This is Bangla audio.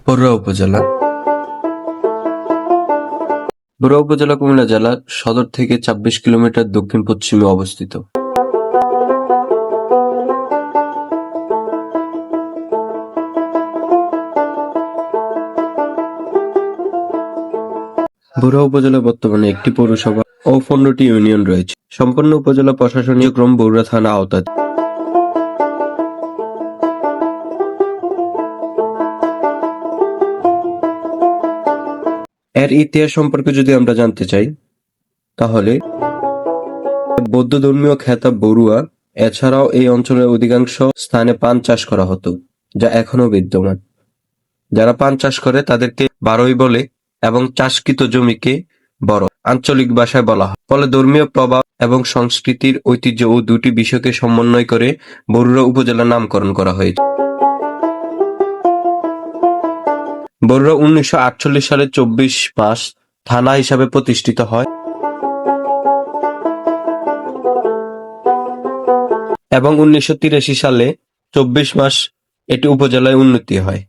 বরুড়া উপজেলা। বরুড়া উপজেলা কুমিল্লা জেলা সদর থেকে ২৬ কিলোমিটার দক্ষিণ-পশ্চিমে অবস্থিত। বরুড়া উপজেলা বর্তমানে একটি পৌরসভা ও ১৫টি ইউনিয়ন রয়েছে। সম্পূর্ণ উপজেলা প্রশাসনিক ক্রম বরুড়া থানা আওতাধীন। এর ইতিহাস সম্পর্কে যদি আমরা জানতে চাই, তাহলে বৌদ্ধ ধর্মীয় খ্যাতা বরুয়া, এছাড়াও এই অঞ্চলের অধিকাংশ স্থানে পান চাষ করা হতো, যা এখনো বিদ্যমান। যারা পান চাষ করে তাদেরকে বারোই বলে এবং চাষকৃত জমিকে বড় আঞ্চলিক ভাষায় বলা হয়। ফলে ধর্মীয় প্রভাব এবং সংস্কৃতির ঐতিহ্য ও দুটি বিষয়কে সমন্বয় করে বরুড়া উপজেলার নামকরণ করা হয়েছে। বরুড়া ১৯৪৮ সালে ২৪ মাস থানা হিসাবে প্রতিষ্ঠিত হয় এবং ১৯৮৩ সালে ২৪ মাস এটি উপজেলায় উন্নীত হয়।